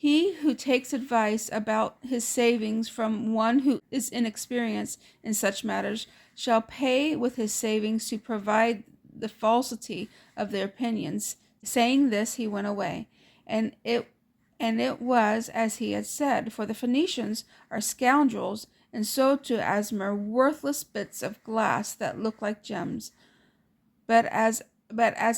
He who takes advice about his savings from one who is inexperienced in such matters shall pay with his savings to provide the falsity of their opinions. Saying this, he went away. And it was as he had said, for the Phoenicians are scoundrels, and so too as mere worthless bits of glass that look like gems. But as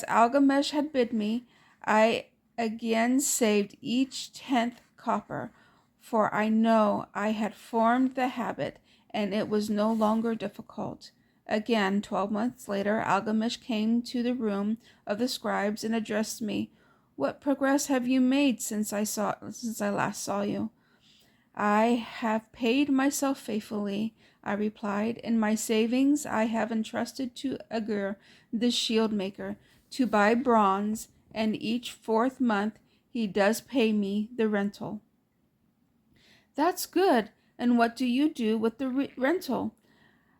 Algamesh had bid me, I again saved each 10th copper, for I know I had formed the habit, and it was no longer difficult. Again, 12 months later, Algamesh came to the room of the scribes and addressed me. What progress have you made since I last saw you? I have paid myself faithfully, I replied. In my savings I have entrusted to Agur, the shield maker, to buy bronze, and each 4th month he does pay me the rental. That's good. And what do you do with the rental?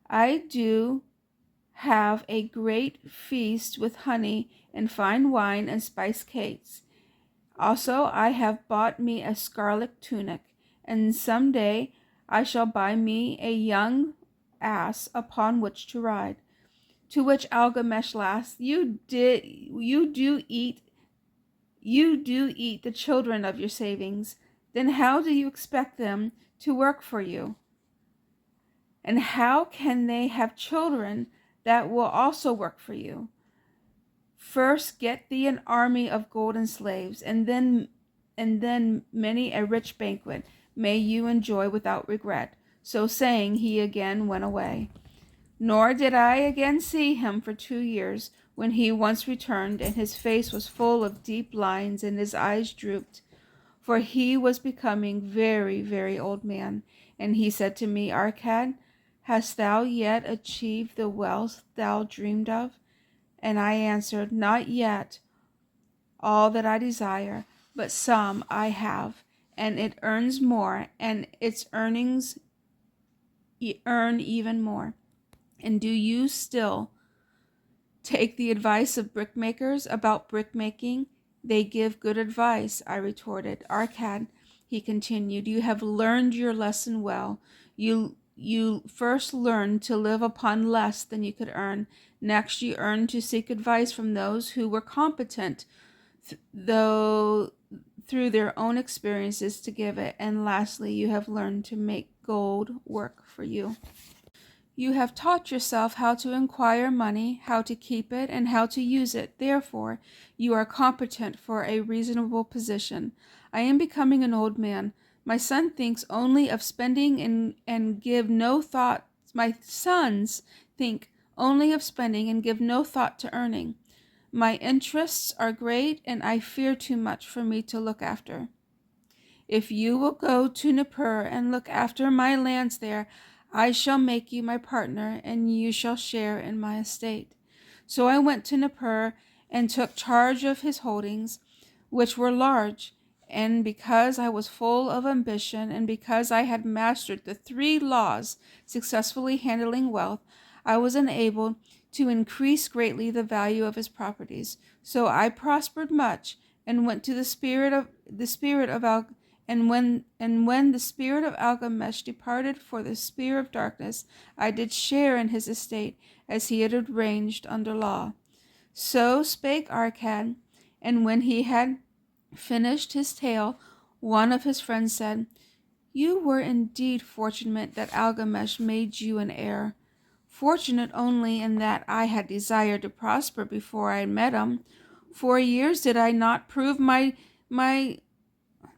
I do have a great feast with honey and fine wine and spiced cakes. Also, I have bought me a scarlet tunic, and some day I shall buy me a young ass upon which to ride. To which Algamesh laughed, You do eat the children of your savings. Then how do you expect them to work for you? And how can they have children that will also work for you? First get thee an army of golden slaves, and then many a rich banquet may you enjoy without regret. So saying, he again went away. Nor did I again see him for 2 years, when he once returned, and his face was full of deep lines, and his eyes drooped, for he was becoming very, very old man. And he said to me, Arcad, hast thou yet achieved the wealth thou dreamed of? And I answered, Not yet all that I desire, but some I have, and it earns more, and its earnings earn even more. And do you still take the advice of brickmakers about brickmaking? They give good advice, I retorted. Arcad, he continued, you have learned your lesson well. You first learned to live upon less than you could earn. Next, you earned to seek advice from those who were competent, though through their own experiences to give it. And lastly, you have learned to make gold work for you. You have taught yourself how to acquire money, how to keep it, and how to use it. Therefore, you are competent for a reasonable position. I am becoming an old man. My son thinks only of spending and give no thought. My sons think only of spending and give no thought to earning. My interests are great, and I fear too much for me to look after. If you will go to Nippur and look after my lands there, I shall make you my partner, and you shall share in my estate. So I went to Nippur and took charge of his holdings, which were large. And because I was full of ambition, and because I had mastered the 3 laws successfully handling wealth, I was enabled to increase greatly the value of his properties. So I prospered much, and went to when the spirit of Algamesh departed for the sphere of darkness, I did share in his estate, as he had arranged under law. So spake Arcad, and when he had finished his tale, one of his friends said, You were indeed fortunate that Algamesh made you an heir. Fortunate only in that I had desired to prosper before I met him. 4 years did I not prove my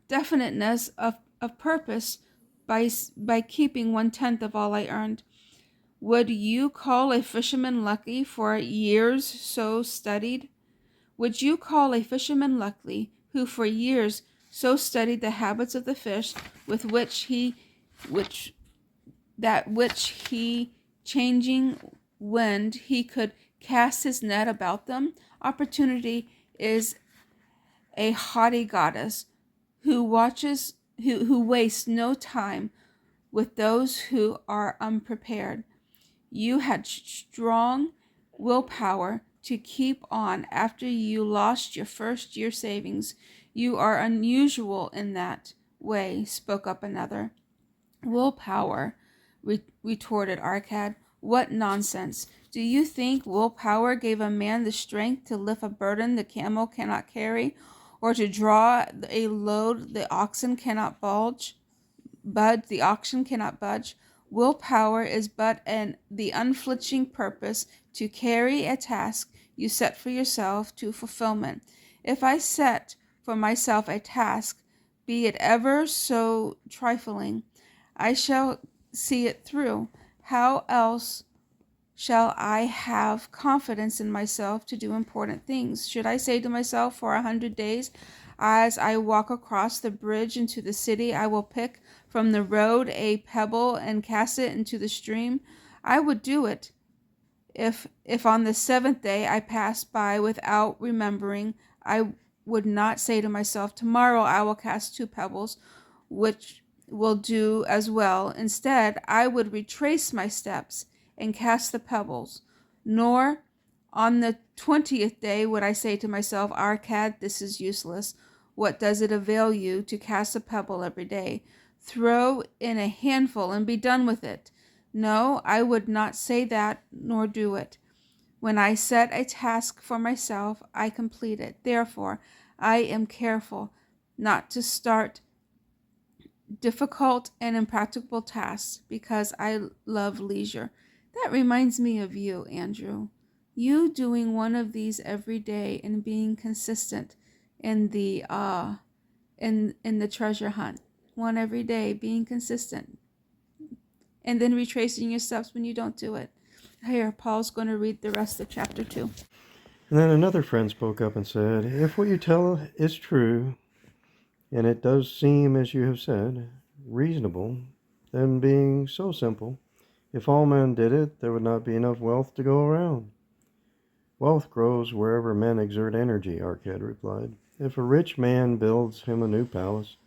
definiteness of purpose by keeping 1/10 of all I earned. Would you call a fisherman lucky for years so studied? Would you call a fisherman lucky who for years so studied the habits of the fish with which he changing wind he could cast his net about them? Opportunity is a haughty goddess who wastes no time with those who are unprepared. You had strong willpower to keep on after you lost your first year savings. You are unusual in that way, spoke up another. Willpower, retorted Arcad. What nonsense! Do you think willpower gave a man the strength to lift a burden the camel cannot carry, or to draw a load the oxen cannot the oxen cannot budge? Willpower is but the unflinching purpose to carry a task you set for yourself to fulfillment. If I set for myself a task, be it ever so trifling, I shall see it through. How else shall I have confidence in myself to do important things? Should I say to myself for 100 days, as I walk across the bridge into the city, I will pick from the road a pebble and cast it into the stream? I would do it. If on the seventh day I passed by without remembering, I would not say to myself, tomorrow I will cast 2 pebbles, which will do as well. Instead, I would retrace my steps and cast the pebbles. Nor on the 20th day would I say to myself, Arcad, this is useless. What does it avail you to cast a pebble every day? Throw in a handful and be done with it. No, I would not say that, nor do it. When I set a task for myself, I complete it. Therefore, I am careful not to start difficult and impracticable tasks because I love leisure. That reminds me of you, Andrew. You doing one of these every day and being consistent in the in the treasure hunt. One every day, being consistent. And then retracing your steps when you don't do it. Here, Paul's going to read the rest of chapter 2. And then another friend spoke up and said, if what you tell is true, and it does seem, as you have said, reasonable, then being so simple, if all men did it, there would not be enough wealth to go around. Wealth grows wherever men exert energy, Arcad replied. If a rich man builds him a new palace,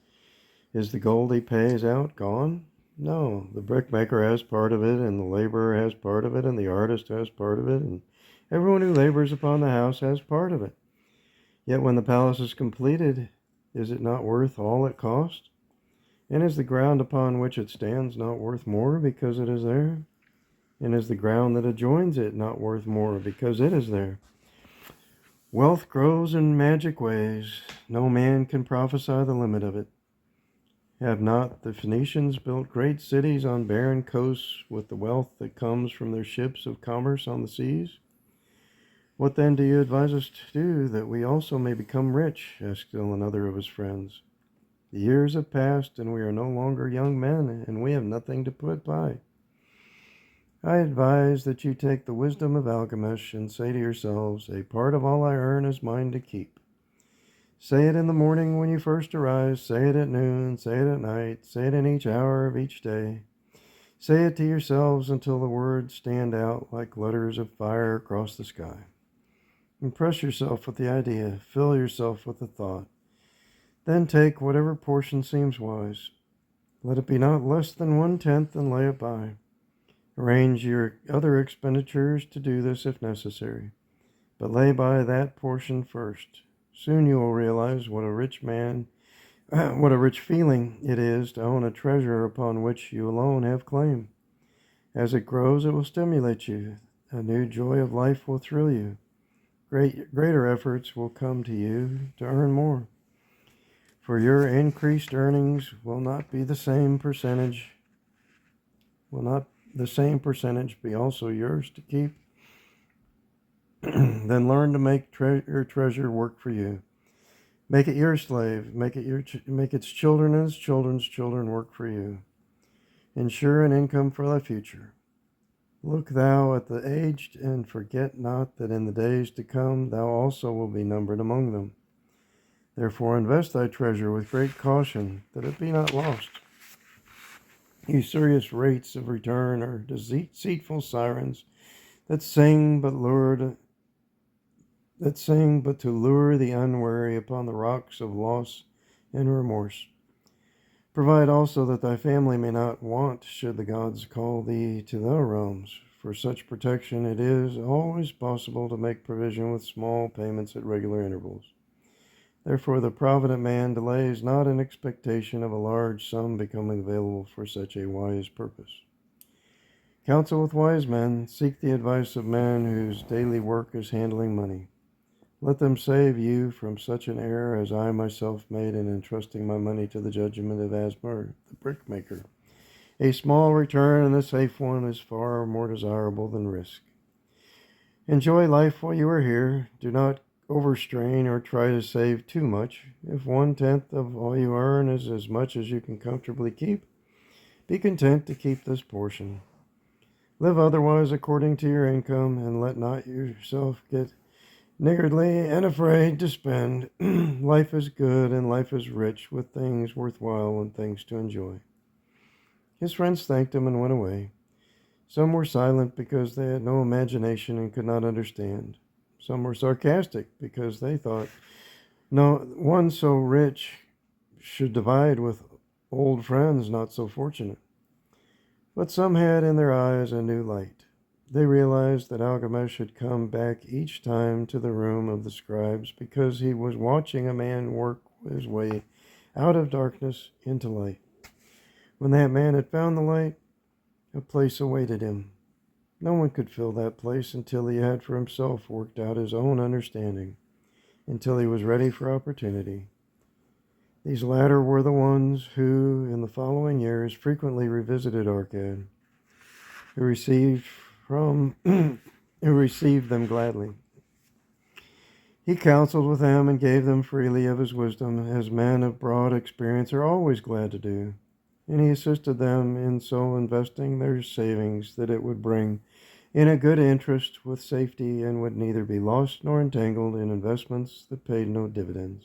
is the gold he pays out gone? No, the brickmaker has part of it, and the laborer has part of it, and the artist has part of it, and everyone who labors upon the house has part of it. Yet when the palace is completed, is it not worth all it cost? And is the ground upon which it stands not worth more because it is there? And is the ground that adjoins it not worth more because it is there? Wealth grows in magic ways. No man can prophesy the limit of it. Have not the Phoenicians built great cities on barren coasts with the wealth that comes from their ships of commerce on the seas? What then do you advise us to do that we also may become rich? Asked still another of his friends. The years have passed and we are no longer young men, and we have nothing to put by. I advise that you take the wisdom of Alchemish and say to yourselves, a part of all I earn is mine to keep. Say it in the morning when you first arise, say it at noon, say it at night, say it in each hour of each day. Say it to yourselves until the words stand out like letters of fire across the sky. Impress yourself with the idea, fill yourself with the thought. Then take whatever portion seems wise. Let it be not less than 1/10 and lay it by. Arrange your other expenditures to do this if necessary, but lay by that portion first. Soon you will realize what a rich feeling it is to own a treasure upon which you alone have claim. As it grows, it will stimulate you. A new joy of life will thrill you. Greater efforts will come to you to earn more. For your increased earnings will not the same percentage be also yours to keep? Then learn to make your treasure work for you. Make it your slave. Make its children and its children's children work for you. Ensure an income for thy future. Look thou at the aged, and forget not that in the days to come thou also will be numbered among them. Therefore invest thy treasure with great caution, that it be not lost. Usurious rates of return are deceitful sirens that sing but to lure the unwary upon the rocks of loss and remorse. Provide also that thy family may not want should the gods call thee to their realms. For such protection it is always possible to make provision with small payments at regular intervals. Therefore, the provident man delays not in expectation of a large sum becoming available for such a wise purpose. Counsel with wise men, seek the advice of men whose daily work is handling money. Let them save you from such an error as I myself made in entrusting my money to the judgment of Asmur, the brickmaker. A small return and a safe one is far more desirable than risk. Enjoy life while you are here. Do not overstrain or try to save too much. If 1/10 of all you earn is as much as you can comfortably keep, be content to keep this portion. Live otherwise according to your income, and let not yourself get niggardly and afraid to spend. Life is good and life is rich with things worthwhile and things to enjoy. His friends thanked him and went away. Some were silent because they had no imagination and could not understand. Some were sarcastic because they thought no one so rich should divide with old friends not so fortunate. But some had in their eyes a new light. They realized that Algamesh had come back each time to the room of the scribes because he was watching a man work his way out of darkness into light. When that man had found the light, a place awaited him. No one could fill that place until he had for himself worked out his own understanding, until he was ready for opportunity. These latter were the ones who, in the following years, frequently revisited Arcad, who received them gladly. He counseled with them and gave them freely of his wisdom, as men of broad experience are always glad to do. And he assisted them in so investing their savings that it would bring in a good interest with safety and would neither be lost nor entangled in investments that paid no dividends.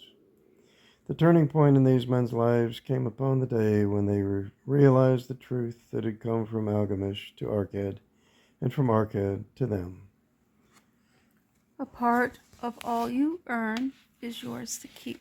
The turning point in these men's lives came upon the day when they realized the truth that had come from Algamesh to Arcad and from Arcad to them. A part of all you earn is yours to keep.